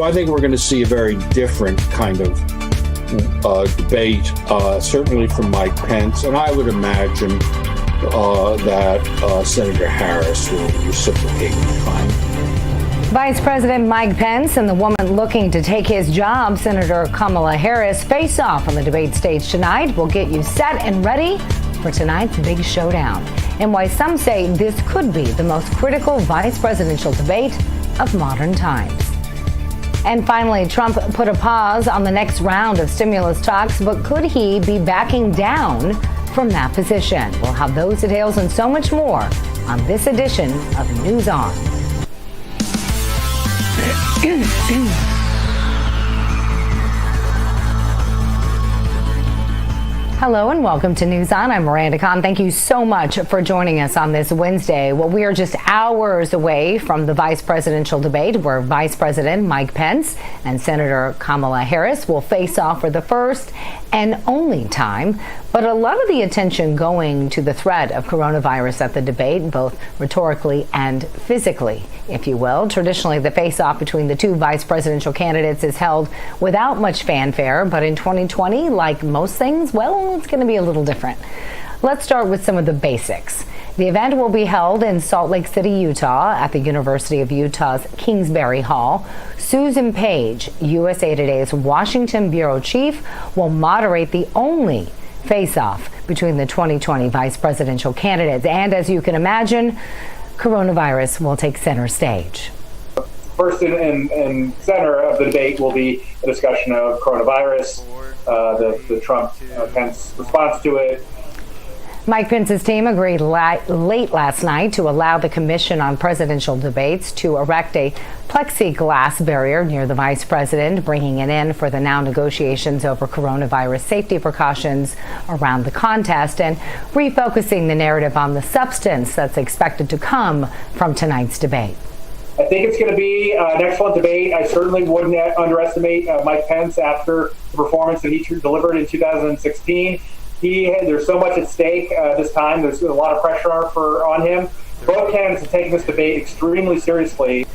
So I think we're going to see a very different kind of debate, certainly from Mike Pence, and I would imagine that Senator Harris will reciprocate the kind. Vice President Mike Pence and the woman looking to take his job, Senator Kamala Harris, face off on the debate stage tonight. We'll get you set and ready for tonight's big showdown and why some say this could be the most critical vice presidential debate of modern times. And finally, Trump put a pause on the next round of stimulus talks, but could he be backing down from that position? We'll have those details and so much more on this edition of News On. Hello and welcome to News On. I'm Miranda. Thank you so much for joining us on this Wednesday. Well, we are just hours away from the vice presidential debate where Vice President Mike Pence and Senator Kamala Harris will face off for the first and only time. But a lot of the attention going to the threat of coronavirus at the debate, both rhetorically and physically, if you will. Traditionally, the face-off between the two vice presidential candidates is held without much fanfare. But in 2020, like most things, well, it's going to be a little different. Let's start with some of the basics. The event will be held in Salt Lake City, Utah, at the University of Utah's Kingsbury Hall. Susan Page, USA Today's Washington bureau chief, will moderate the only face-off between the 2020 vice presidential candidates. And as you can imagine, coronavirus will take center stage. First and center of the debate will be a discussion of coronavirus, the Trump-Pence response to it. Mike Pence's team agreed late last night to allow the Commission on Presidential Debates to erect a plexiglass barrier near the vice president, bringing it in for the now negotiations over coronavirus safety precautions around the contest and refocusing the narrative on the substance that's expected to come from tonight's debate. I think it's going to be an excellent debate. I certainly wouldn't underestimate Mike Pence after the performance that he delivered in 2016. There's so much at stake this time. There's a lot of pressure on him. Both candidates have taken this debate extremely seriously.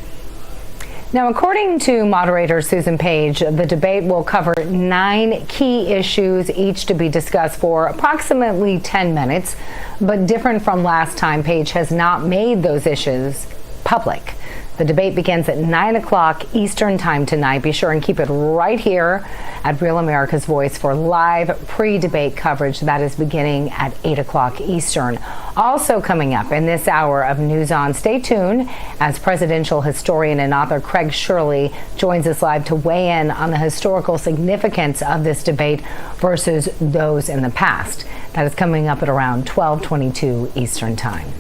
Now, according to moderator Susan Page, the debate will cover 9 key issues, each to be discussed for approximately 10 minutes. But different from last time, Page has not made those issues public. The debate begins at 9 o'clock Eastern time tonight. Be sure and keep it right here at Real America's Voice for live pre-debate coverage that is beginning at 8 o'clock Eastern. Also coming up in this hour of News On, stay tuned as presidential historian and author Craig Shirley joins us live to weigh in on the historical significance of this debate versus those in the past. That is coming up at around 12:22 Eastern time.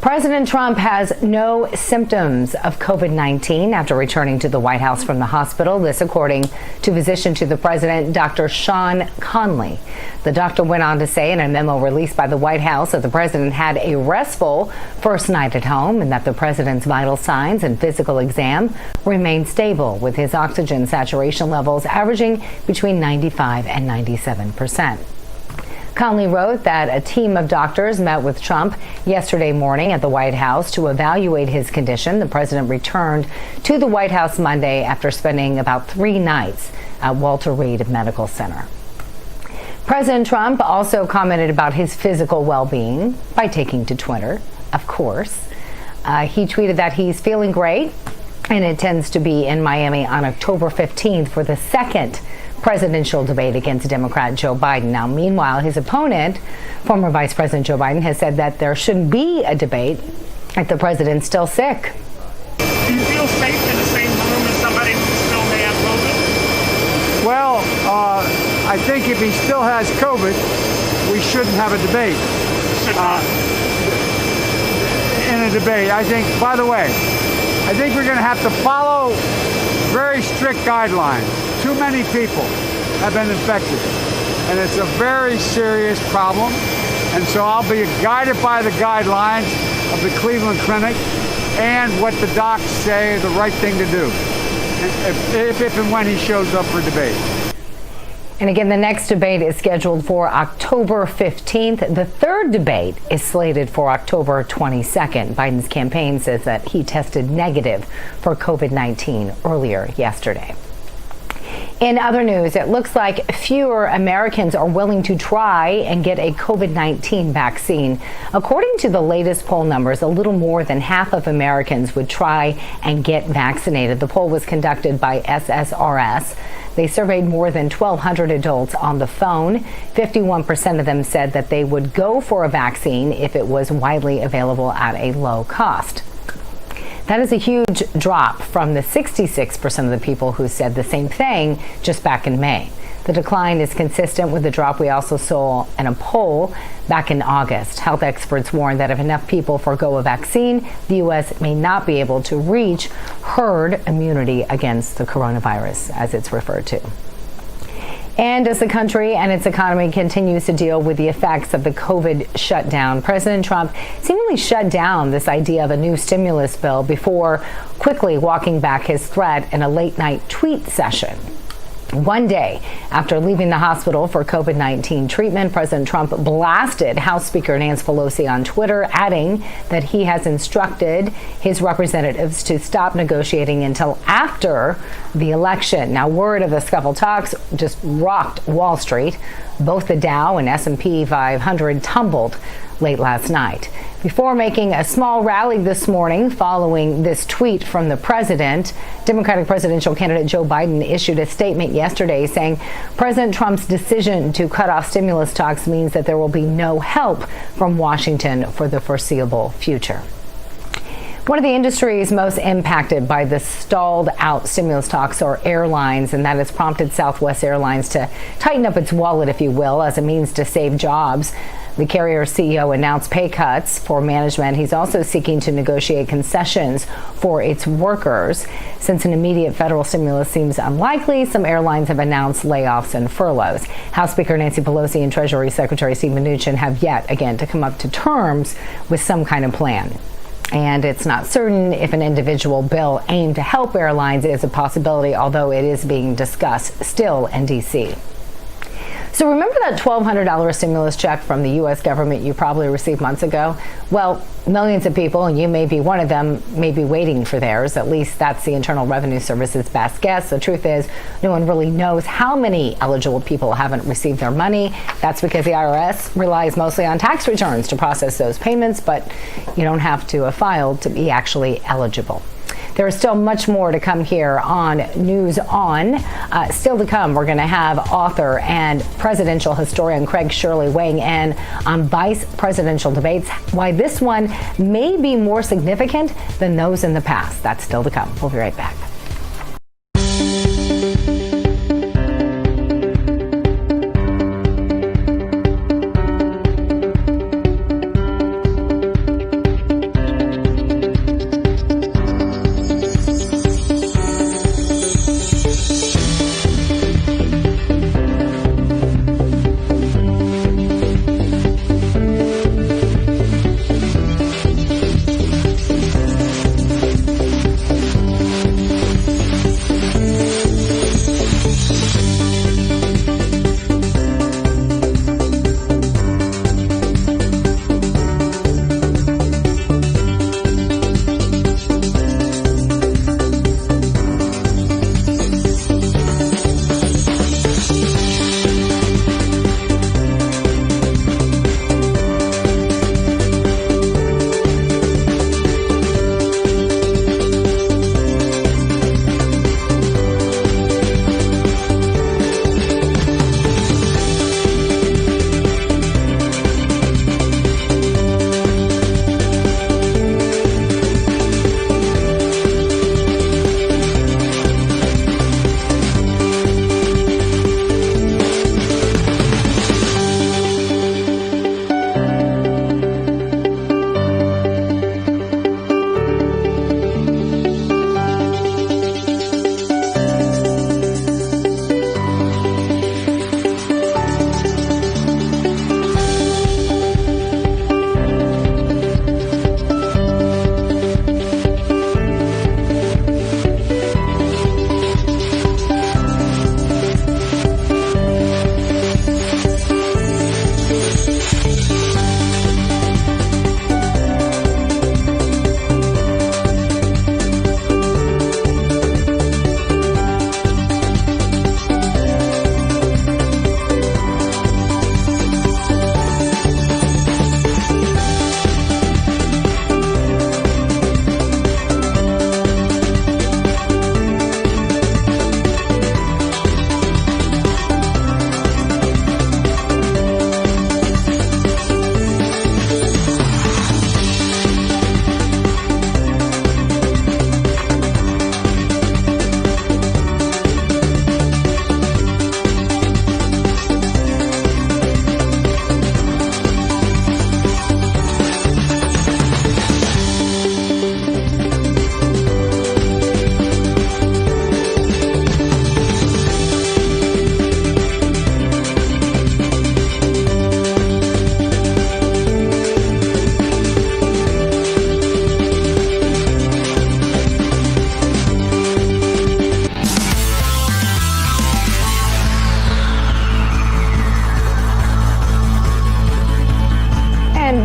President Trump has no symptoms of COVID-19 after returning to the White House from the hospital. This according to physician to the president, Dr. Sean Conley. The doctor went on to say in a memo released by the White House that the president had a restful first night at home and that the president's vital signs and physical exam remained stable, with his oxygen saturation levels averaging between 95 and 97%. Conley wrote that a team of doctors met with Trump yesterday morning at the White House to evaluate his condition. The president returned to the White House Monday after spending about 3 nights at Walter Reed Medical Center. President Trump also commented about his physical well-being by taking to Twitter, of course. He tweeted that he's feeling great and intends to be in Miami on October 15th for the second presidential debate against Democrat Joe Biden. Now, meanwhile, his opponent, former Vice President Joe Biden, has said that there shouldn't be a debate if the president's still sick. Do you feel safe in the same room as somebody who still may have COVID? Well, I think if he still has COVID, we shouldn't have a debate. In a debate, I think, by the way, I think we're going to have to follow very strict guidelines. Too many people have been infected, and it's a very serious problem. And so I'll be guided by the guidelines of the Cleveland Clinic and what the docs say is the right thing to do, if and when he shows up for debate. And again, the next debate is scheduled for October 15th. The third debate is slated for October 22nd. Biden's campaign says that he tested negative for COVID-19 earlier yesterday. In other news, it looks like fewer Americans are willing to try and get a COVID-19 vaccine. According to the latest poll numbers, a little more than half of Americans would try and get vaccinated. The poll was conducted by SSRS. They surveyed more than 1,200 adults on the phone. 51% of them said that they would go for a vaccine if it was widely available at a low cost. That is a huge drop from the 66% of the people who said the same thing just back in May. The decline is consistent with the drop we also saw in a poll back in August. Health experts warn that if enough people forgo a vaccine, the U.S. may not be able to reach herd immunity against the coronavirus, as it's referred to. And as the country and its economy continues to deal with the effects of the COVID shutdown, President Trump seemingly shut down this idea of a new stimulus bill before quickly walking back his threat in a late-night tweet session. One day after leaving the hospital for COVID-19 treatment, President Trump blasted House Speaker Nancy Pelosi on Twitter, adding that he has instructed his representatives to stop negotiating until after the election. Now, word of the scuffle talks just rocked Wall Street. Both the Dow and S&P 500 tumbled late last night. Before making a small rally this morning following this tweet from the president, Democratic presidential candidate Joe Biden issued a statement yesterday saying President Trump's decision to cut off stimulus talks means that there will be no help from Washington for the foreseeable future. One of the industries most impacted by the stalled out stimulus talks are airlines, and that has prompted Southwest Airlines to tighten up its wallet, if you will, as a means to save jobs. The carrier CEO announced pay cuts for management. He's also seeking to negotiate concessions for its workers. Since an immediate federal stimulus seems unlikely, some airlines have announced layoffs and furloughs. House Speaker Nancy Pelosi and Treasury Secretary Steve Mnuchin have yet again to come up to terms with some kind of plan. And it's not certain if an individual bill aimed to help airlines is a possibility, although it is being discussed still in D.C. So remember that $1,200 stimulus check from the U.S. government you probably received months ago? Well, millions of people, and you may be one of them, may be waiting for theirs. At least that's the Internal Revenue Service's best guess. The truth is, no one really knows how many eligible people haven't received their money. That's because the IRS relies mostly on tax returns to process those payments, but you don't have to have filed to be actually eligible. There is still much more to come here on News On. Still to come, we're going to have author and presidential historian Craig Shirley weighing in on vice presidential debates, why this one may be more significant than those in the past. That's still to come. We'll be right back.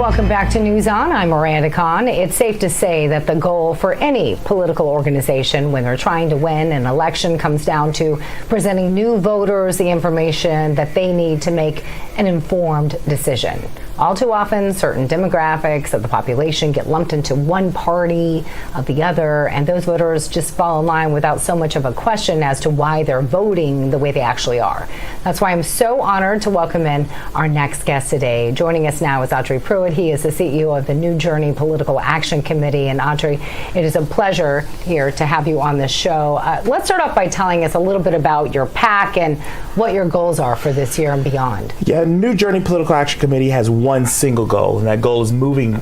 Welcome back to News On. I'm Miranda Khan. It's safe to say that the goal for any political organization when they're trying to win an election comes down to presenting new voters the information that they need to make an informed decision. All too often, certain demographics of the population get lumped into one party or the other, and those voters just fall in line without so much of a question as to why they're voting the way they actually are. That's why I'm so honored to welcome in our next guest today. Joining us now is Audrey Pruitt. He is the CEO of the New Journey Political Action Committee. And Audrey, it is a pleasure here to have you on the show. Let's start off by telling us a little bit about your PAC and what your goals are for this year and beyond. Yeah, New Journey Political Action Committee has one single goal, and that goal is moving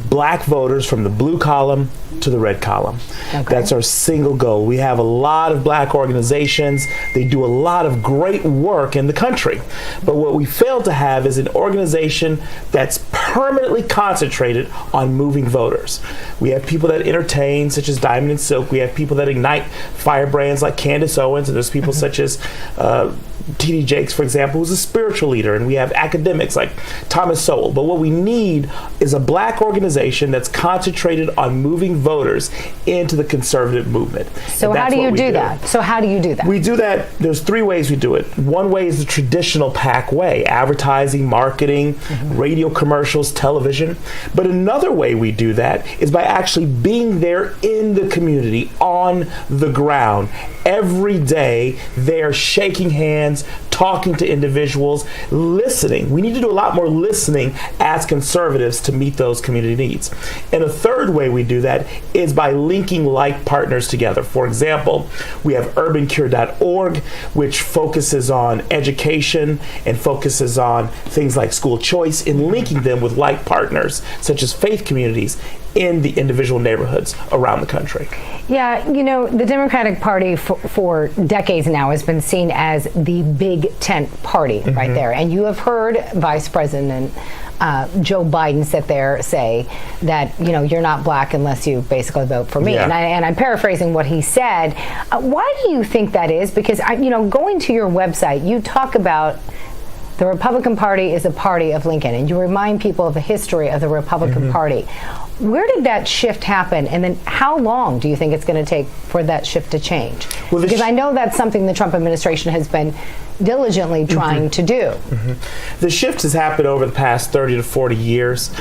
black voters from the blue column to the red column. Okay. That's our single goal. We have a lot of black organizations. They do a lot of great work in the country. But what we fail to have is an organization that's permanently concentrated on moving voters. We have people that entertain, such as Diamond and Silk. We have people that ignite firebrands like Candace Owens, and there's people such as T.D. Jakes, for example, who's a spiritual leader, and we have academics like Thomas Sowell. But what we need is a black organization that's concentrated on moving voters into the conservative movement. So how do you do that? So how do you do that? We do that, there's three ways we do it. One way is the traditional PAC way, advertising, marketing, radio commercials, television. But another way we do that is by actually being there in the community, on the ground. Every day, they're shaking hands, talking to individuals, listening. We need to do a lot more listening as conservatives to meet those community needs. And a third way we do that is by linking like partners together. For example, we have urbancure.org, which focuses on education and focuses on things like school choice, and linking them with like partners, such as faith communities in the individual neighborhoods around the country. Yeah, you know, the Democratic Party for decades now has been seen as the big tent party right there. And you have heard Vice President Joe Biden sit there say that, you know, you're not black unless you basically vote for me. Yeah. And I'm paraphrasing what he said. Why do you think that is? Because, you know, going to your website, you talk about the Republican Party is a party of Lincoln, and you remind people of the history of the Republican Party. Where did that shift happen, and then how long do you think it's going to take for that shift to change? Well, because I know that's something the Trump administration has been diligently trying to do. The shift has happened over the past 30 to 40 years.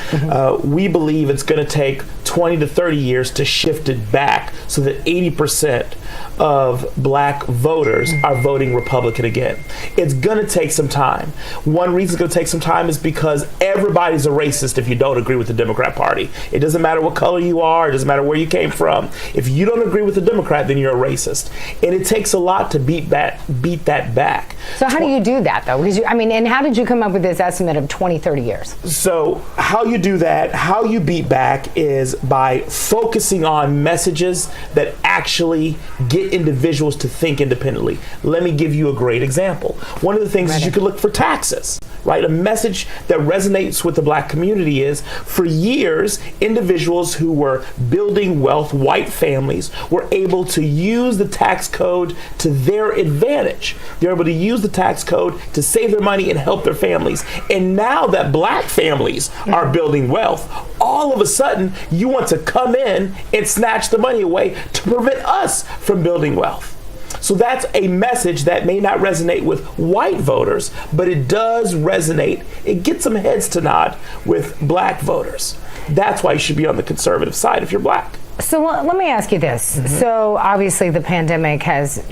We believe it's going to take 20 to 30 years to shift it back so that 80% of black voters are voting Republican again. It's going to take some time. One reason it's going to take some time is because everybody's a racist if you don't agree with the Democrat Party. It doesn't matter what color you are. It doesn't matter where you came from. If you don't agree with the Democrat, then you're a racist. And it takes a lot to beat that back. So how do you do that, though? Because and how did you come up with this estimate of 20, 30 years? So how you do that, how you beat back is by focusing on messages that actually get individuals to think independently. Let me give you a great example. One of the things is you could look for taxes, right? A message that resonates with the black community is, for years, individuals who were building wealth, white families, were able to use the tax code to their advantage. They're able to use the tax code to save their money and help their families. And now that black families are building wealth, all of a sudden you want to come in and snatch the money away to prevent us from building wealth. So that's a message that may not resonate with white voters, but it does resonate. It gets some heads to nod with black voters. That's why you should be on the conservative side if you're black. So let me ask you this. So obviously the pandemic has,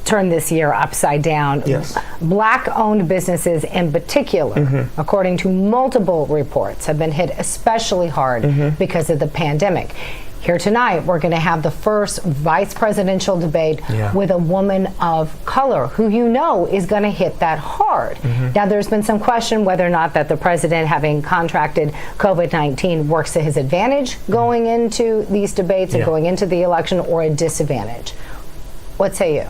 turned this year upside down. Yes. Black-owned businesses in particular, according to multiple reports, have been hit especially hard because of the pandemic. Here tonight, we're going to have the first vice presidential debate with a woman of color who is going to hit that hard. Now, there's been some question whether or not that the president, having contracted COVID-19, works to his advantage going into these debates and going into the election, or a disadvantage. What say you?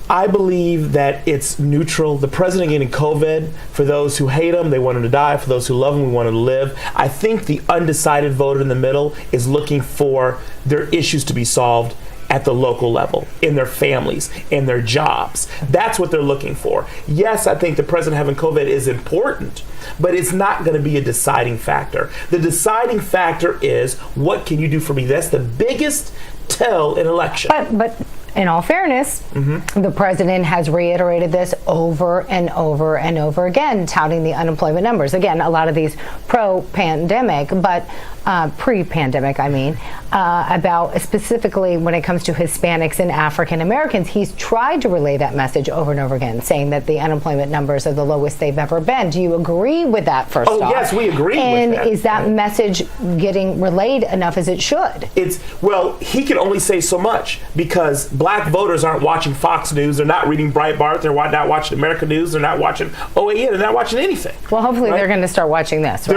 I believe that it's neutral. The president getting COVID, for those who hate him, they want him to die. For those who love him, we want him to live. I think the undecided voter in the middle is looking for their issues to be solved at the local level, in their families, in their jobs. That's what they're looking for. Yes, I think the president having COVID is important, but it's not going to be a deciding factor. The deciding factor is, what can you do for me? That's the biggest tell in election. But in all fairness, the president has reiterated this over and over and over again, touting the unemployment numbers. Again, a lot of these pro-pandemic, but pre-pandemic, I mean, about specifically when it comes to Hispanics and African Americans. He's tried to relay that message over and over again, saying that the unemployment numbers are the lowest they've ever been. Do you agree with that, first off? Oh, yes, we agree and with that. And is that message getting relayed enough as it should? Well, he can only say so much, because black voters aren't watching Fox News. They're not reading Breitbart. They're not watching American News. They're not watching OAN. They're not watching anything. Well, hopefully they're going to start watching this, right?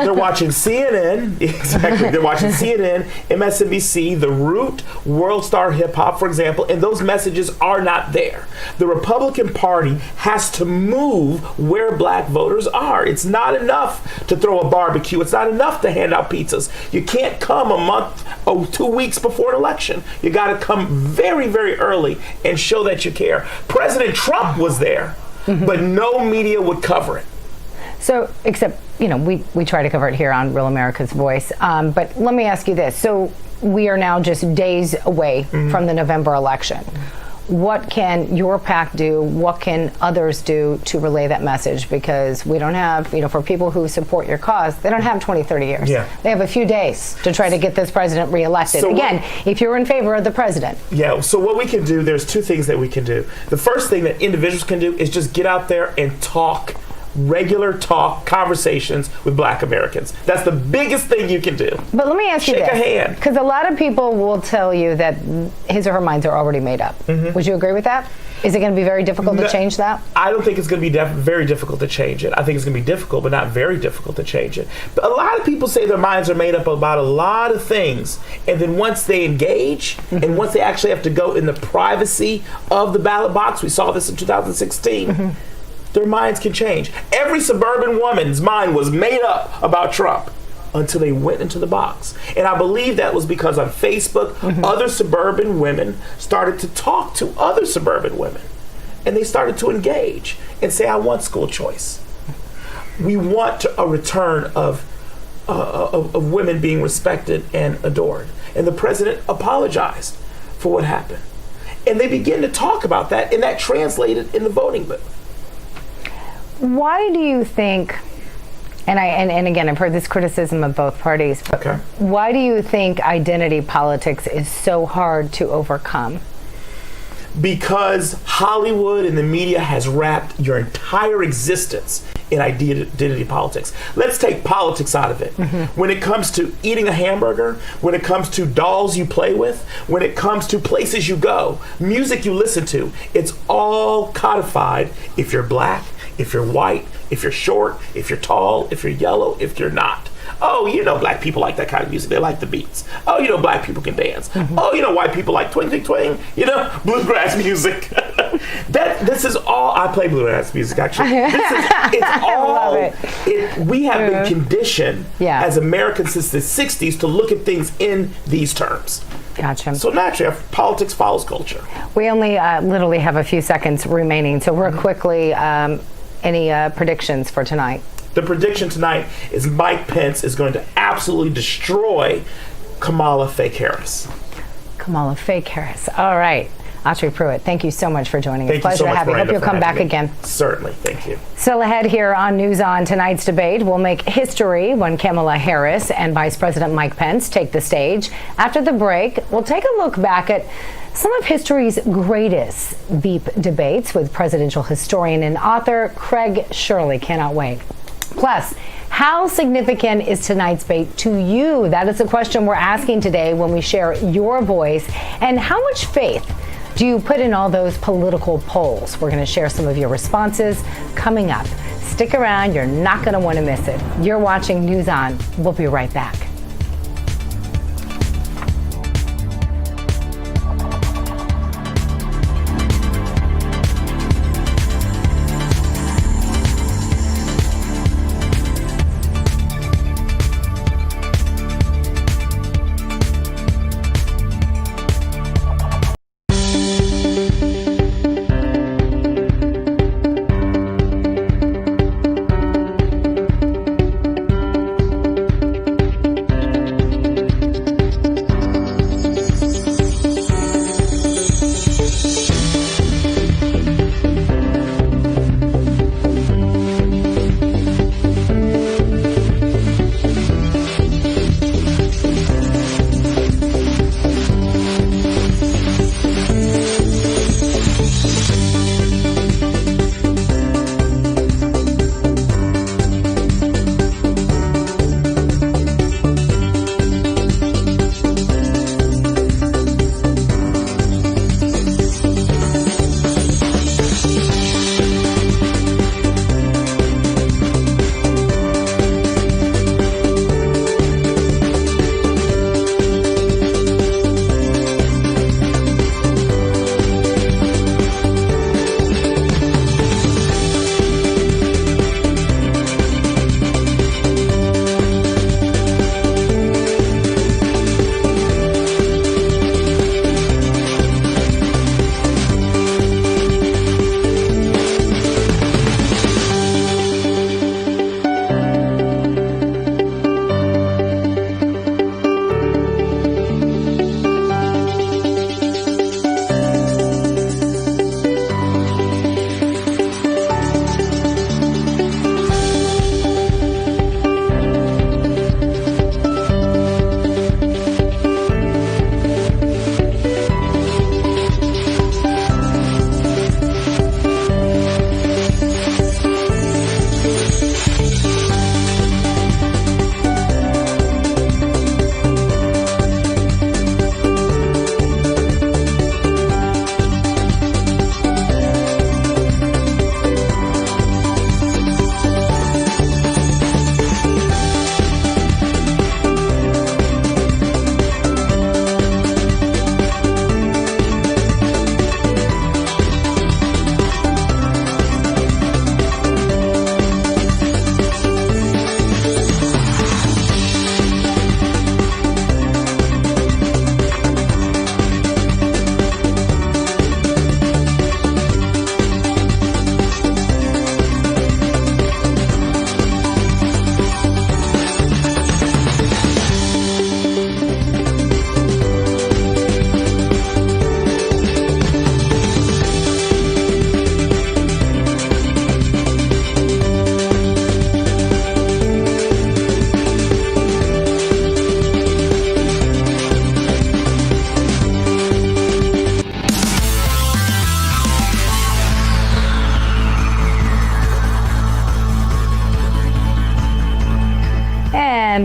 They're watching CNN. Exactly. They're watching CNN, MSNBC, The Root, World Star Hip Hop, for example, and those messages are not there. The Republican Party has to move where black voters are. It's not enough to throw a barbecue. It's not enough to hand out pizzas. You can't come a month or 2 weeks before an election. You got to come very, very early and show that you care. President Trump was there, but no media would cover it. So, except, we try to cover it here on Real America's Voice. But let me ask you this. So we are now just days away from the November election. What can your PAC do? What can others do to relay that message? Because we don't have, for people who support your cause, they don't have 20, 30 years. Yeah. They have a few days to try to get this president reelected. So again, if you're in favor of the president. Yeah, so what we can do, there's two things that we can do. The first thing that individuals can do is just get out there and talk. Regular conversations with black Americans. That's the biggest thing you can do. But let me ask you this. Shake a hand. Because a lot of people will tell you that his or her minds are already made up. Would you agree with that? Is it going to be very difficult to change that? I don't think it's going to be very difficult to change it. I think it's going to be difficult, but not very difficult to change it. But a lot of people say their minds are made up about a lot of things. And then once they engage, and once they actually have to go in the privacy of the ballot box, we saw this in 2016, their minds can change. Every suburban woman's mind was made up about Trump until they went into the box. And I believe that was because on Facebook, other suburban women started to talk to other suburban women. And they started to engage and say, I want school choice. We want a return of women being respected and adored. And the president apologized for what happened. And they began to talk about that, and that translated in the voting booth. Why do you think, and again, I've heard this criticism of both parties, but why do you think identity politics is so hard to overcome? Because Hollywood and the media has wrapped your entire existence in identity politics. Let's take politics out of it. When it comes to eating a hamburger, when it comes to dolls you play with, when it comes to places you go, music you listen to, it's all codified if you're black, if you're white, if you're short, if you're tall, if you're yellow, if you're not. Oh, black people like that kind of music. They like the beats. Oh, black people can dance. Oh, white people like twing, twing, twing. Bluegrass music. This is all. I play bluegrass music, actually. It's all. We have been conditioned as Americans since the 60s to look at things in these terms. Gotcha. So naturally, politics follows culture. We only literally have a few seconds remaining. So real quickly, any predictions for tonight? The prediction tonight is Mike Pence is going to absolutely destroy Kamala Fake Harris. Kamala Fake Harris. All right. Autry Pruitt, thank you so much for joining us. Pleasure to have you. Hope you'll come back again. Certainly. Thank you. Still ahead here on News On, tonight's debate will make history when Kamala Harris and Vice President Mike Pence take the stage. After the break, we'll take a look back at some of history's greatest Veep debates with presidential historian and author Craig Shirley. Cannot wait. Plus, how significant is tonight's debate to you? That is the question we're asking today when we share your voice. And how much faith do you put in all those political polls? We're going to share some of your responses coming up. Stick around. You're not going to want to miss it. You're watching News On. We'll be right back.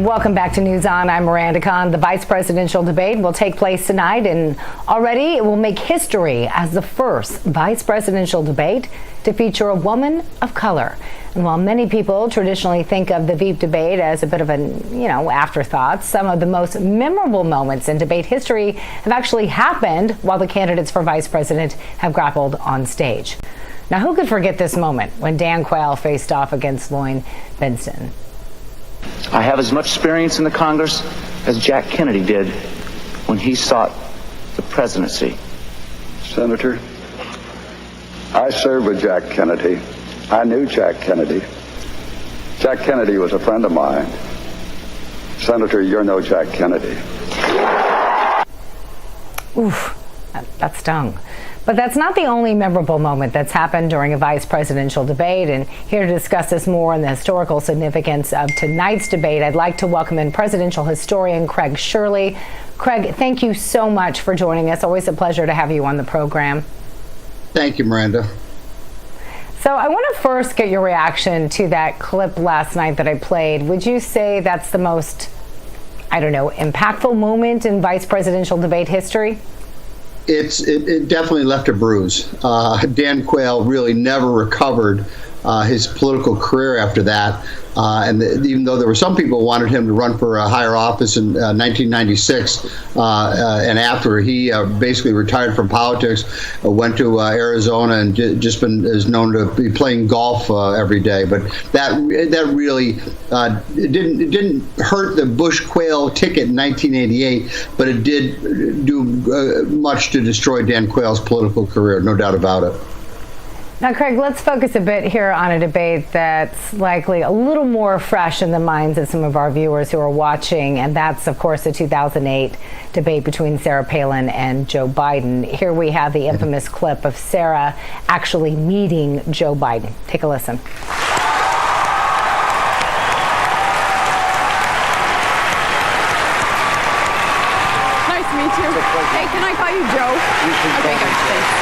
Welcome back to News On. I'm Miranda. The vice presidential debate will take place tonight, and already it will make history as the first vice presidential debate to feature a woman of color. And while many people traditionally think of the Veep debate as a bit of an, afterthought, some of the most memorable moments in debate history have actually happened while the candidates for vice president have grappled on stage. Now, who could forget this moment when Dan Quayle faced off against Lloyd Bentsen? I have as much experience in the Congress as Jack Kennedy did when he sought the presidency. Senator, I served with Jack Kennedy. I knew Jack Kennedy. Jack Kennedy was a friend of mine. Senator, you're no Jack Kennedy. Oof, that stung. But that's not the only memorable moment that's happened during a vice presidential debate. And here to discuss this more and the historical significance of tonight's debate, I'd like to welcome in presidential historian Craig Shirley. Craig, thank you so much for joining us. Always a pleasure to have you on the program. Thank you, Miranda. So I want to first get your reaction to that clip last night that I played. Would you say that's the most, impactful moment in vice presidential debate history? It definitely left a bruise. Dan Quayle really never recovered his political career after that. Even though there were some people who wanted him to run for a higher office in 1996, and after he basically retired from politics, went to Arizona and is known to be playing golf every day. But that really didn't hurt the Bush-Quayle ticket in 1988, but it did do much to destroy Dan Quayle's political career, no doubt about it. Now, Craig, let's focus a bit here on a debate that's likely a little more fresh in the minds of some of our viewers who are watching, and that's, of course, the 2008 debate between Sarah Palin and Joe Biden. Here we have the infamous clip of Sarah actually meeting Joe Biden. Take a listen. Nice to meet you. Hey, can I call you Joe? Okay, good. Thanks.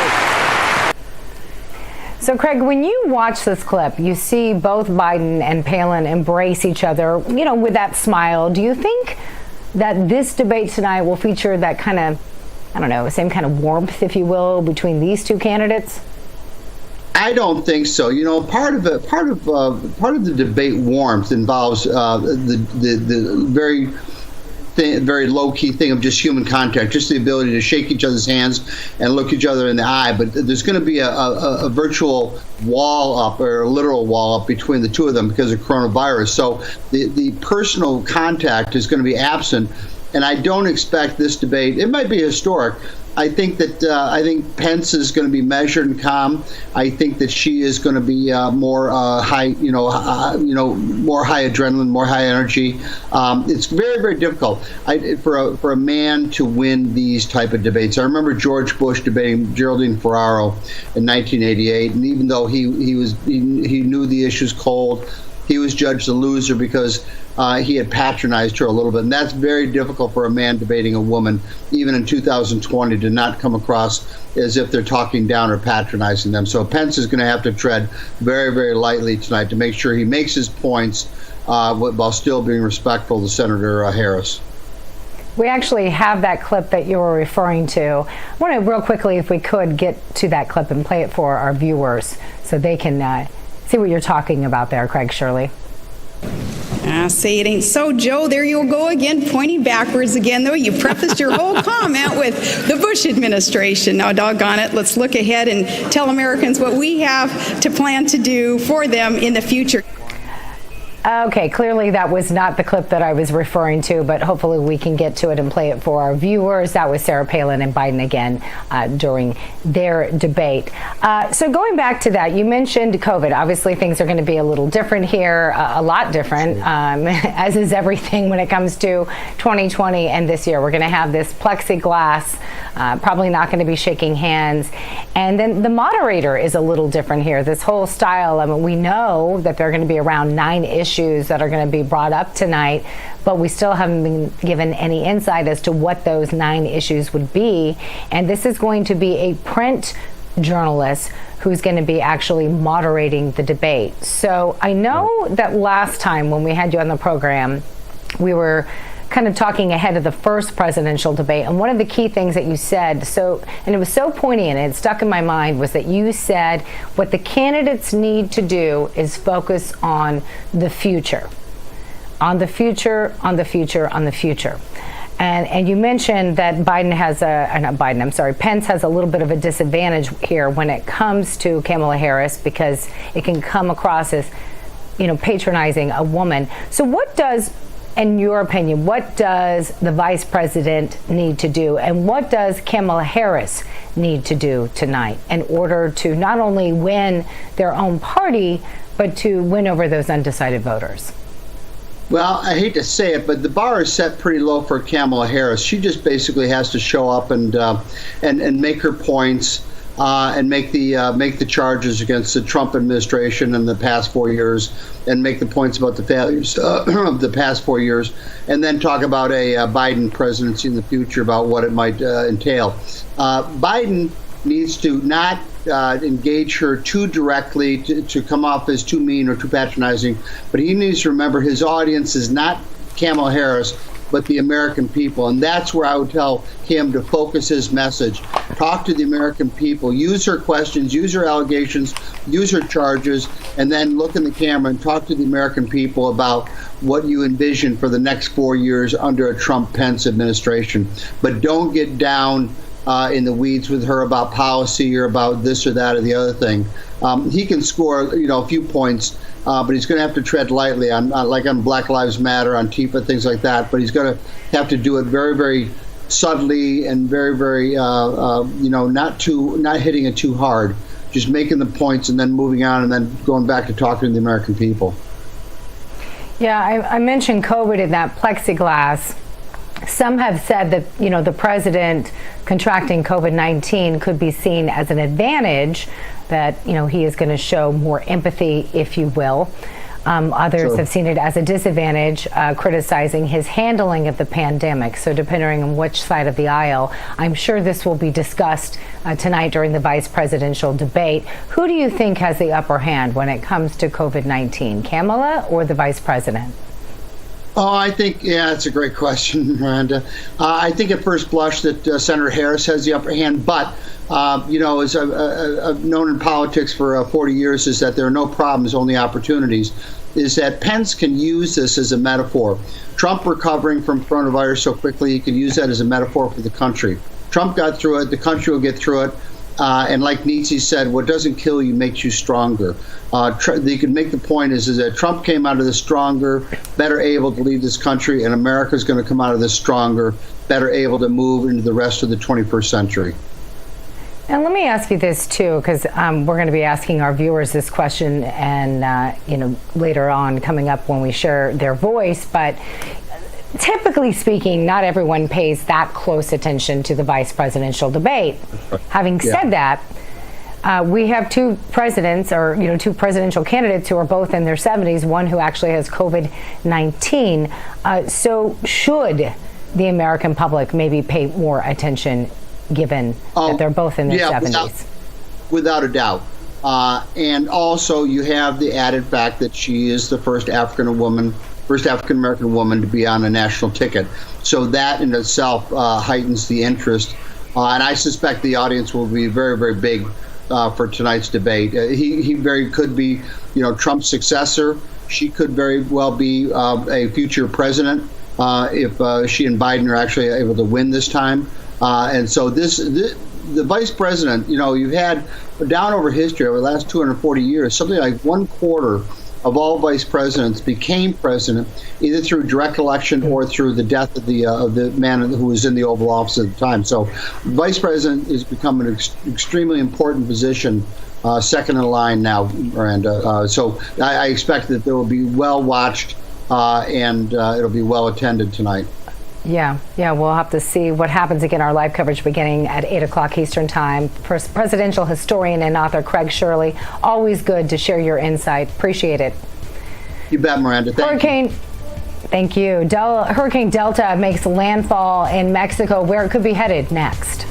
So, Craig, when you watch this clip, you see both Biden and Palin embrace each other, with that smile. Do you think that this debate tonight will feature that kind of, same kind of warmth, if you will, between these two candidates? I don't think so. Part of the debate warmth involves the very low-key thing of just human contact, just the ability to shake each other's hands and look each other in the eye. But there's going to be a virtual wall up, or a literal wall up, between the two of them because of coronavirus. So the personal contact is going to be absent. And I don't expect this debate. It might be historic. I think Pence is going to be measured and calm. I think that she is going to be more high, more high adrenaline, more high energy. It's very, very difficult for a man to win these type of debates. I remember George Bush debating Geraldine Ferraro in 1988, and even though he knew the issues cold, he was judged a loser because he had patronized her a little bit. And that's very difficult for a man debating a woman, even in 2020, to not come across as if they're talking down or patronizing them. So Pence is going to have to tread very, very lightly tonight to make sure he makes his points while still being respectful to Senator Harris. We actually have that clip that you were referring to. I want to real quickly, if we could, get to that clip and play it for our viewers so they can see what you're talking about there, Craig Shirley. Say it ain't so, Joe. There you go again, pointing backwards again, though. You prefaced your whole comment with the Bush administration. Now, doggone it, let's look ahead and tell Americans what we have to plan to do for them in the future. Okay, clearly that was not the clip that I was referring to, but hopefully we can get to it and play it for our viewers. That was Sarah Palin and Biden again during their debate. So going back to that, you mentioned COVID. Obviously, things are going to be a little different here, a lot different, as is everything when it comes to 2020 and this year. We're going to have this plexiglass, probably not going to be shaking hands. And then the moderator is a little different here. This whole style, we know that there are going to be around 9 issues that are going to be brought up tonight, but we still haven't been given any insight as to what those 9 issues would be. And this is going to be a print journalist who's going to be actually moderating the debate. So I know that last time when we had you on the program, we were kind of talking ahead of the first presidential debate, and one of the key things that you said, and it was so poignant and it stuck in my mind, was that you said what the candidates need to do is focus on the future. On the future, on the future, on the future. And you mentioned that Pence has a little bit of a disadvantage here when it comes to Kamala Harris, because it can come across as, patronizing a woman. So in your opinion, what does the vice president need to do, and what does Kamala Harris need to do tonight in order to not only win their own party, but to win over those undecided voters? Well, I hate to say it, but the bar is set pretty low for Kamala Harris. She just basically has to show up and make her points and make the charges against the Trump administration in the past 4 years, and make the points about the failures of the past 4 years, and then talk about a Biden presidency in the future, about what it might entail. Biden needs to not engage her too directly to come off as too mean or too patronizing, but he needs to remember his audience is not Kamala Harris, but the American people. And that's where I would tell him to focus his message. Talk to the American people, use her questions, use her allegations, use her charges, and then look in the camera and talk to the American people about what you envision for the next 4 years under a Trump-Pence administration. But don't get down in the weeds with her about policy or about this or that or the other thing. He can score, a few points, but he's going to have to tread lightly on Black Lives Matter, on Tifa, things like that. But he's going to have to do it very, very subtly and very, very, not hitting it too hard, just making the points and then moving on and then going back to talking to the American people. Yeah, I mentioned COVID in that plexiglass. Some have said that, the president contracting COVID-19 could be seen as an advantage, that, he is going to show more empathy, if you will. Others have seen it as a disadvantage, criticizing his handling of the pandemic. So depending on which side of the aisle, I'm sure this will be discussed tonight during the vice presidential debate. Who do you think has the upper hand when it comes to COVID-19, Kamala or the vice president? Oh, I think, it's a great question, Miranda. I think at first blush that Senator Harris has the upper hand, but, as I've known in politics for 40 years, is that there are no problems, only opportunities, is that Pence can use this as a metaphor. Trump recovering from coronavirus so quickly, he can use that as a metaphor for the country. Trump got through it, the country will get through it. And like Nietzsche said, what doesn't kill you makes you stronger. They could make the point is that Trump came out of this stronger, better able to lead this country, and America's going to come out of this stronger, better able to move into the rest of the 21st century. And let me ask you this too, because we're going to be asking our viewers this question, and later on coming up when we share their voice, but typically speaking, not everyone pays that close attention to the vice presidential debate. Having said that, we have two presidents, or two presidential candidates who are both in their 70s, one who actually has COVID-19. So should the American public maybe pay more attention, given that they're both in their 70s? Without a doubt. And also you have the added fact that she is the first African-American woman to be on a national ticket. So that in itself heightens the interest. And I suspect the audience will be very, very big for tonight's debate. He very could be, Trump's successor. She could very well be a future president if she and Biden are actually able to win this time. And so the vice president, you've had down over history over the last 240 years, something like 1/4 of all vice presidents became president either through direct election or through the death of the man who was in the Oval Office at the time. So vice president has become an extremely important position, second in line now, Miranda. So I expect that there will be well watched and it'll be well attended tonight. Yeah, we'll have to see what happens. Again, our live coverage beginning at 8 o'clock Eastern Time. Presidential historian and author Craig Shirley, always good to share your insight. Appreciate it. You bet, Miranda. Thank you. Hurricane Delta makes landfall in Mexico, where it could be headed next.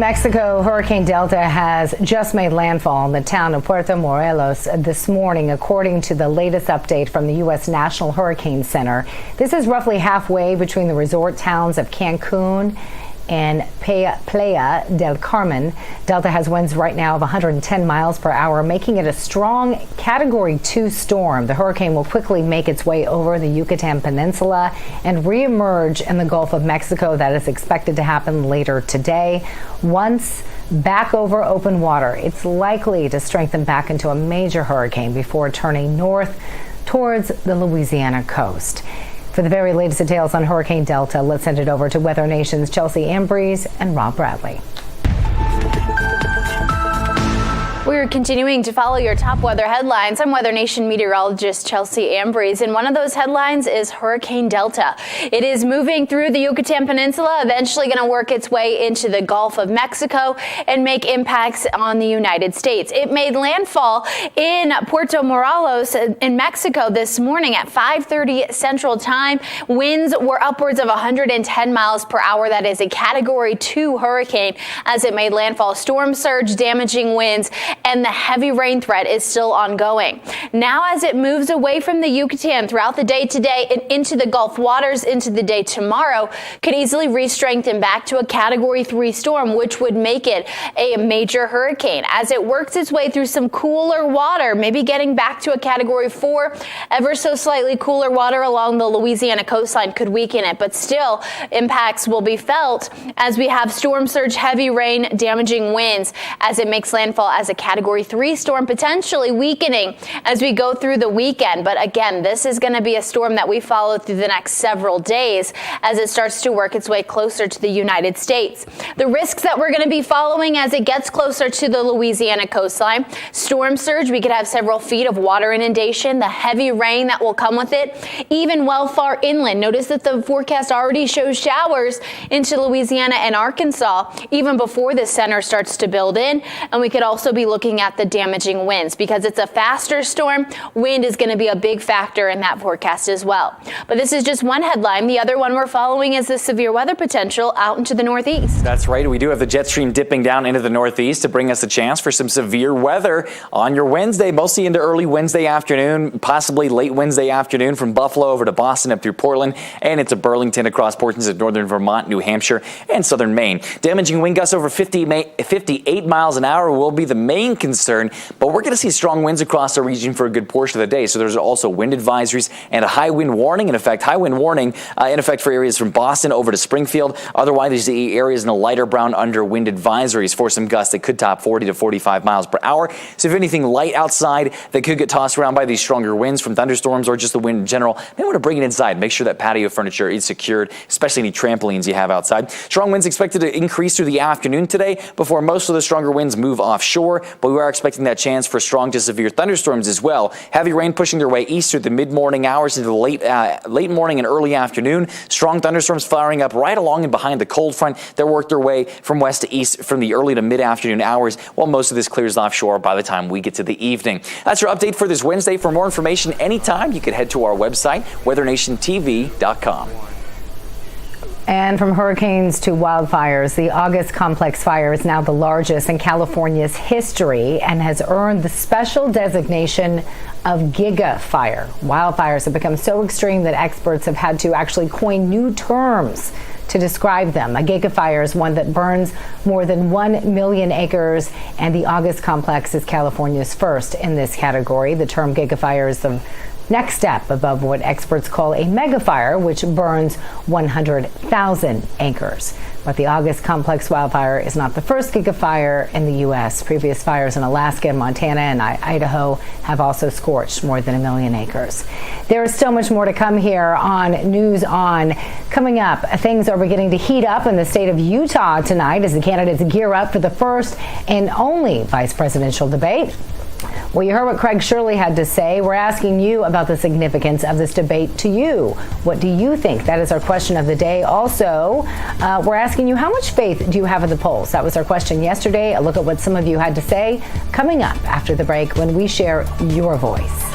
Mexico, Hurricane Delta has just made landfall in the town of Puerto Morelos this morning, according to the latest update from the U.S. National Hurricane Center. This is roughly halfway between the resort towns of Cancun and Playa del Carmen. Delta has winds right now of 110 miles per hour, making it a strong Category 2 storm. The hurricane will quickly make its way over the Yucatan Peninsula and reemerge in the Gulf of Mexico. That is expected to happen later today. Once back over open water, it's likely to strengthen back into a major hurricane before turning north towards the Louisiana coast. For the very latest details on Hurricane Delta, let's send it over to Weather Nation's Chelsea Ambrose and Rob Bradley. We're continuing to follow your top weather headlines. I'm Weather Nation meteorologist Chelsea Ambrose, and one of those headlines is Hurricane Delta. It is moving through the Yucatan Peninsula, eventually going to work its way into the Gulf of Mexico and make impacts on the United States. It made landfall in Puerto Morelos in Mexico this morning at 5:30 Central Time. Winds were upwards of 110 miles per hour. That is a Category 2 hurricane as it made landfall. Storm surge, damaging winds, and the heavy rain threat is still ongoing. Now, as it moves away from the Yucatan throughout the day today and into the Gulf waters into the day tomorrow, could easily re-strengthen back to a Category 3 storm, which would make it a major hurricane. As it works its way through some cooler water, maybe getting back to a Category 4, ever so slightly cooler water along the Louisiana coastline could weaken it, but still impacts will be felt as we have storm surge, heavy rain, damaging winds as it makes landfall as a Category 3 storm, potentially weakening as we go through the weekend. But again, this is going to be a storm that we follow through the next several days as it starts to work its way closer to the United States. The risks that we're going to be following as it gets closer to the Louisiana coastline: storm surge, we could have several feet of water inundation, the heavy rain that will come with it, even well far inland. Notice that the forecast already shows showers into Louisiana and Arkansas even before the center starts to build in. And we could also be looking at the damaging winds. Because it's a faster storm, wind is going to be a big factor in that forecast as well. But this is just one headline. The other one we're following is the severe weather potential out into the northeast. That's right. We do have the jet stream dipping down into the northeast to bring us a chance for some severe weather on your Wednesday, mostly into early Wednesday afternoon, possibly late Wednesday afternoon from Buffalo over to Boston up through Portland and into Burlington across portions of northern Vermont, New Hampshire, and southern Maine. Damaging wind gusts over 58 miles an hour will be the main concern, but we're going to see strong winds across the region for a good portion of the day. So there's also wind advisories and a high wind warning in effect. High wind warning in effect for areas from Boston over to Springfield. Otherwise, there's the areas in the lighter brown under wind advisories for some gusts that could top 40 to 45 miles per hour. So if anything light outside that could get tossed around by these stronger winds from thunderstorms or just the wind in general, they want to bring it inside. Make sure that patio furniture is secured, especially any trampolines you have outside. Strong winds expected to increase through the afternoon today before most of the stronger winds move offshore, but we are expecting that chance for strong to severe thunderstorms as well. Heavy rain pushing their way east through the mid-morning hours into the late morning and early afternoon. Strong thunderstorms firing up right along and behind the cold front that work their way from west to east from the early to mid-afternoon hours, while most of this clears offshore by the time we get to the evening. That's your update for this Wednesday. For more information anytime, you can head to our website, weathernationtv.com. And from hurricanes to wildfires, the August complex fire is now the largest in California's history and has earned the special designation of Giga Fire. Wildfires have become so extreme that experts have had to actually coin new terms to describe them. A gigafire is one that burns more than 1 million acres, and the August complex is California's first in this category. The term gigafire is the next step above what experts call a megafire, which burns 100,000 acres. But the August complex wildfire is not the first gigafire in the U.S. Previous fires in Alaska and Montana and Idaho have also scorched more than 1 million acres. There is still much more to come here on News On. Coming up, things are beginning to heat up in the state of Utah tonight as the candidates gear up for the first and only vice presidential debate. Well, you heard what Craig Shirley had to say. We're asking you about the significance of this debate to you. What do you think? That is our question of the day. Also, we're asking you, how much faith do you have in the polls? That was our question yesterday. A look at what some of you had to say coming up after the break when we share your voice.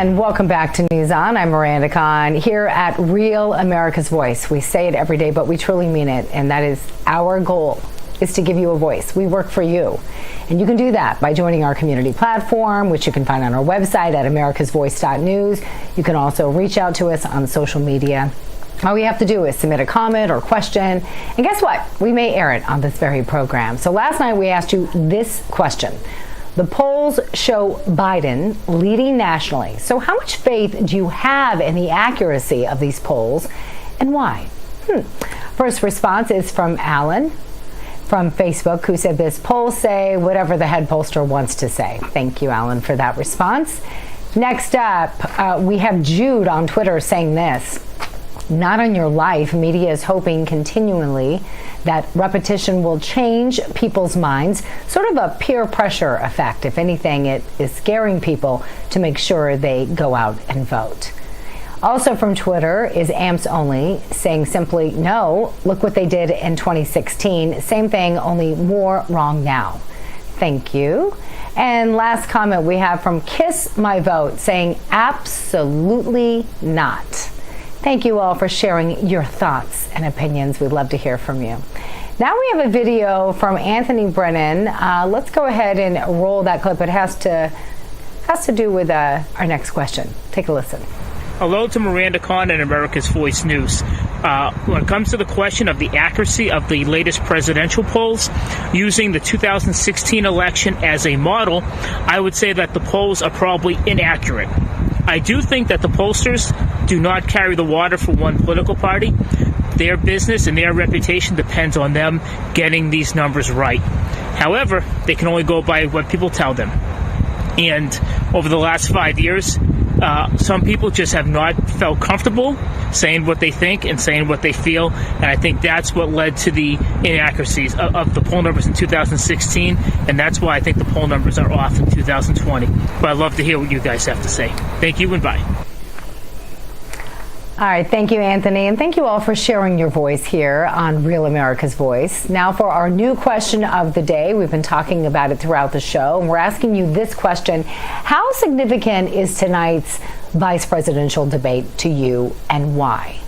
And welcome back to News On. I'm Miranda Khan here at Real America's Voice. We say it every day, but we truly mean it. And that is our goal, is to give you a voice. We work for you. And you can do that by joining our community platform, which you can find on our website at americasvoice.news. You can also reach out to us on social media. All you have to do is submit a comment or question. And guess what? We may air it on this very program. So last night we asked you this question. The polls show Biden leading nationally. So how much faith do you have in the accuracy of these polls and why? First response is from Alan from Facebook, who said this: polls say whatever the head pollster wants to say. Thank you, Alan, for that response. Next up, we have Jude on Twitter saying this: not on your life. Media is hoping continually that repetition will change people's minds, sort of a peer pressure effect. If anything, it is scaring people to make sure they go out and vote. Also from Twitter is Amps Only saying simply, no, look what they did in 2016. Same thing, only more wrong now. Thank you. And last comment we have from Kiss My Vote saying absolutely not. Thank you all for sharing your thoughts and opinions. We'd love to hear from you. Now we have a video from Anthony Brennan. Let's go ahead and roll that clip. It has to do with our next question. Take a listen. Hello to Miranda Khan and America's Voice News. When it comes to the question of the accuracy of the latest presidential polls, using the 2016 election as a model, I would say that the polls are probably inaccurate. I do think that the pollsters do not carry the water for one political party. Their business and their reputation depends on them getting these numbers right. However, they can only go by what people tell them. And over the last 5 years, some people just have not felt comfortable saying what they think and saying what they feel, and I think that's what led to the inaccuracies of the poll numbers in 2016, and that's why I think the poll numbers are off in 2020. But I'd love to hear what you guys have to say. Thank you and bye. All right, thank you, Anthony, and thank you all for sharing your voice here on Real America's Voice. Now for our new question of the day. We've been talking about it throughout the show, and we're asking you this question: how significant is tonight's vice presidential debate to you and why?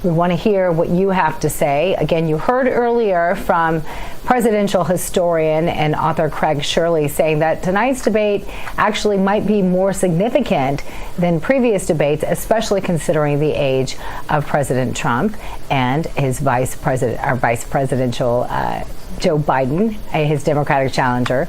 We want to hear what you have to say. Again, you heard earlier from presidential historian and author Craig Shirley saying that tonight's debate actually might be more significant than previous debates, especially considering the age of President Trump and his vice presidential Joe Biden, his Democratic challenger.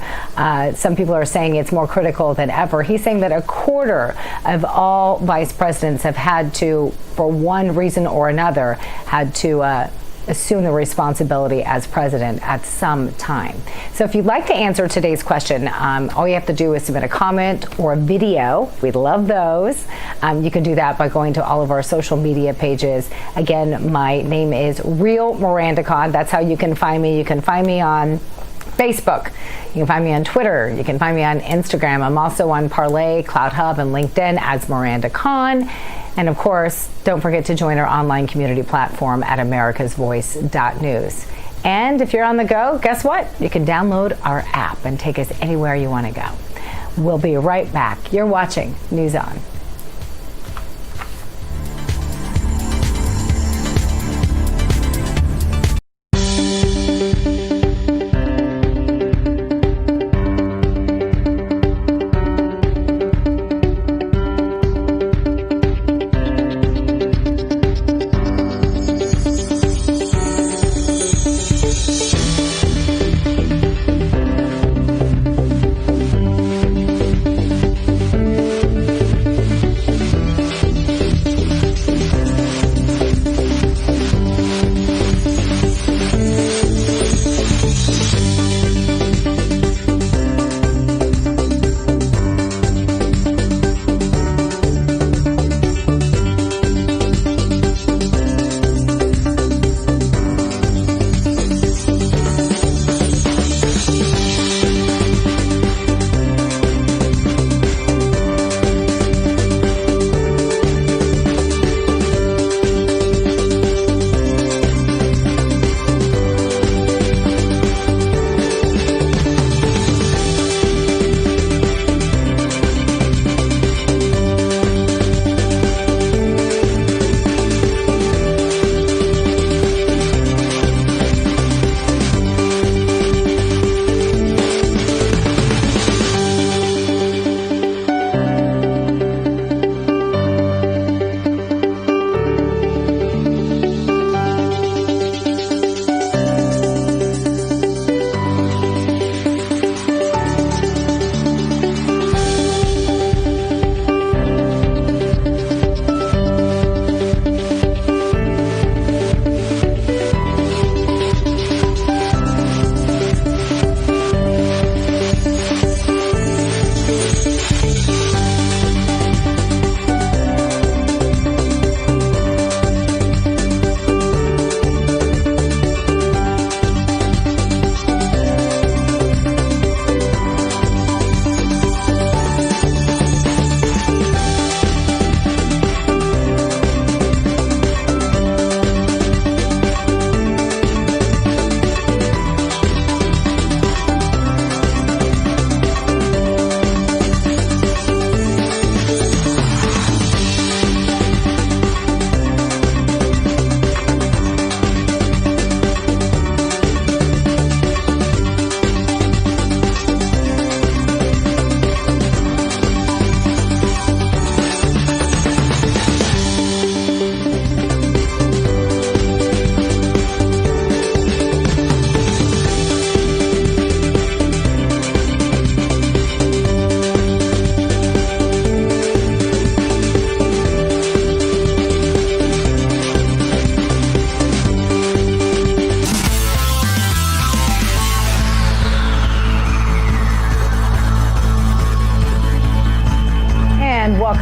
Some people are saying it's more critical than ever. He's saying that a quarter of all vice presidents have had to, for one reason or another, had to assume the responsibility as president at some time. So if you'd like to answer today's question, all you have to do is submit a comment or a video. We'd love those. You can do that by going to all of our social media pages. Again, my name is Real Miranda Khan. That's how you can find me. You can find me on Facebook. You can find me on Twitter. You can find me on Instagram. I'm also on Parlay, Cloud Hub, and LinkedIn as Miranda Khan. And of course, don't forget to join our online community platform at americasvoice.news. And if you're on the go, guess what? You can download our app and take us anywhere you want to go. We'll be right back. You're watching News On.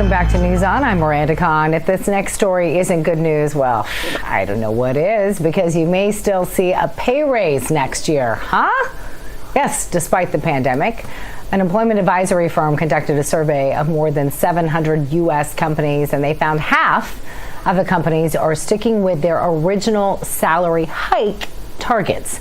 Welcome back to News On. I'm Miranda Kahn. If this next story isn't good news, well, I don't know what is, because you may still see a pay raise next year, huh? Yes, despite the pandemic. An employment advisory firm conducted a survey of more than 700 U.S. companies, and they found half of the companies are sticking with their original salary hike targets.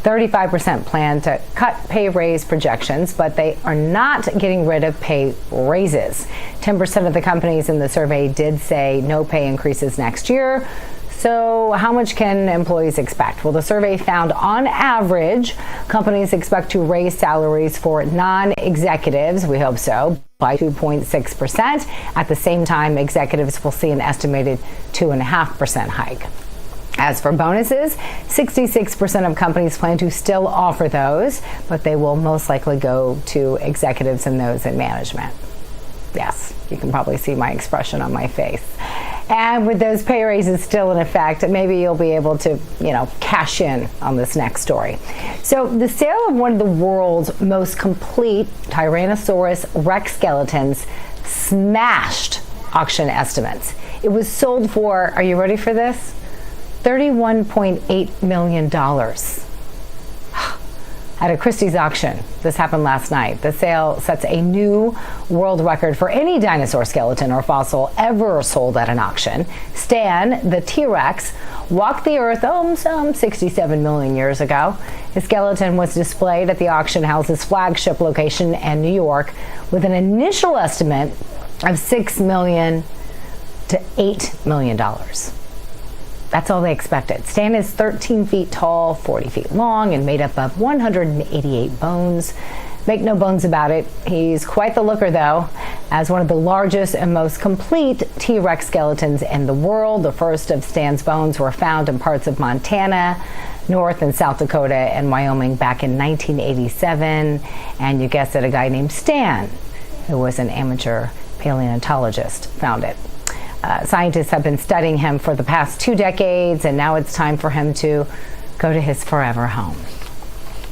35% plan to cut pay raise projections, but they are not getting rid of pay raises. 10% of the companies in the survey did say no pay increases next year. So how much can employees expect? Well, the survey found on average, companies expect to raise salaries for non-executives, we hope so, by 2.6%. At the same time, executives will see an estimated 2.5% hike. As for bonuses, 66% of companies plan to still offer those, but they will most likely go to executives and those in management. Yes, you can probably see my expression on my face. And with those pay raises still in effect, maybe you'll be able to, cash in on this next story. So the sale of one of the world's most complete Tyrannosaurus Rex skeletons smashed auction estimates. It was sold for, are you ready for this? $31.8 million at a Christie's auction. This happened last night. The sale sets a new world record for any dinosaur skeleton or fossil ever sold at an auction. Stan, the T-Rex, walked the earth some 67 million years ago. His skeleton was displayed at the auction house's flagship location in New York with an initial estimate of $6 million to $8 million. That's all they expected. Stan is 13 feet tall, 40 feet long, and made up of 188 bones. Make no bones about it, he's quite the looker, though. As one of the largest and most complete T-Rex skeletons in the world, the first of Stan's bones were found in parts of Montana, North and South Dakota, and Wyoming back in 1987. And you guessed it, a guy named Stan, who was an amateur paleontologist, found it. Scientists have been studying him for the past 2 decades, and now it's time for him to go to his forever home.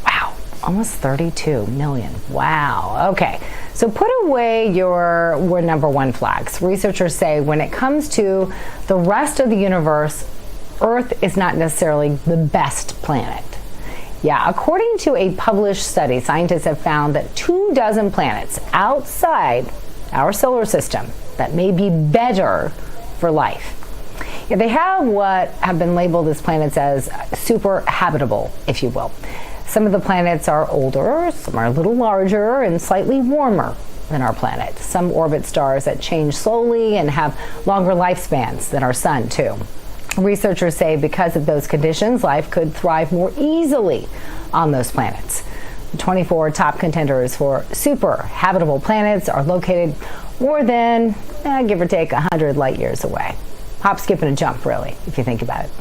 Wow, almost 32 million. Wow. Okay, so put away your number one flags. Researchers say when it comes to the rest of the universe, Earth is not necessarily the best planet. Yeah, according to a published study, scientists have found that 24 planets outside our solar system that may be better for life. Yeah, they have what have been labeled as planets as super habitable, if you will. Some of the planets are older, some are a little larger and slightly warmer than our planet. Some orbit stars that change slowly and have longer lifespans than our sun, too. Researchers say because of those conditions, life could thrive more easily on those planets. The 24 top contenders for super habitable planets are located more than, give or take, 100 light years away. Hop, skip, and a jump, really, if you think about it.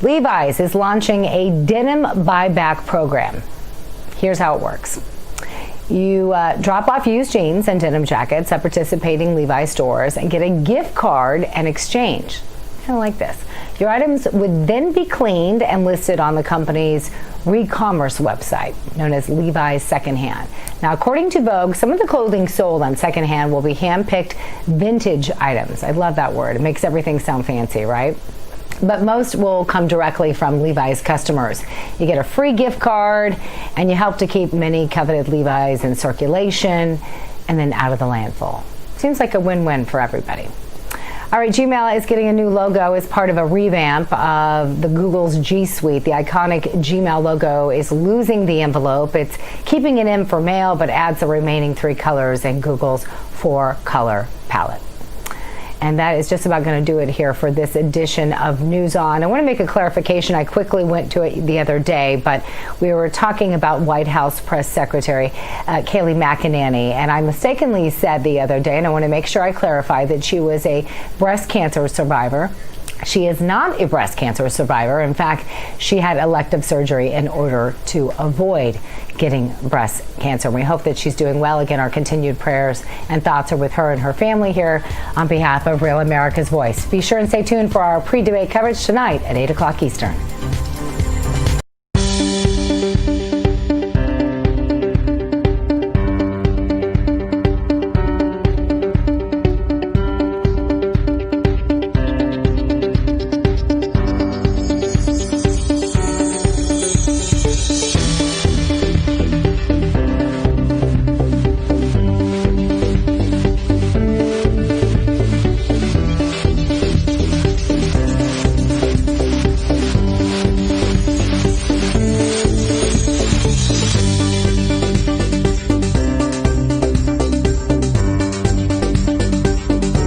Levi's is launching a denim buyback program. Here's how it works. You drop off used jeans and denim jackets at participating Levi's stores and get a gift card and exchange. Kind of like this. Your items would then be cleaned and listed on the company's re-commerce website, known as Levi's Secondhand. Now, according to Vogue, some of the clothing sold on Secondhand will be hand-picked vintage items. I love that word. It makes everything sound fancy, right? But most will come directly from Levi's customers. You get a free gift card, and you help to keep many coveted Levi's in circulation and then out of the landfill. Seems like a win-win for everybody. All right, Gmail is getting a new logo as part of a revamp of the Google's G Suite. The iconic Gmail logo is losing the envelope. It's keeping it in for mail, but adds the remaining 3 colors in Google's 4-color palette. And that is just about going to do it here for this edition of News On. I want to make a clarification. I quickly went to it the other day, but we were talking about White House Press Secretary Kayleigh McEnany, and I mistakenly said the other day, and I want to make sure I clarify that she was a breast cancer survivor. She is not a breast cancer survivor. In fact, she had elective surgery in order to avoid getting breast cancer. We hope that she's doing well. Again, our continued prayers and thoughts are with her and her family here on behalf of Real America's Voice. Be sure and stay tuned for our pre-debate coverage tonight at 8 o'clock Eastern.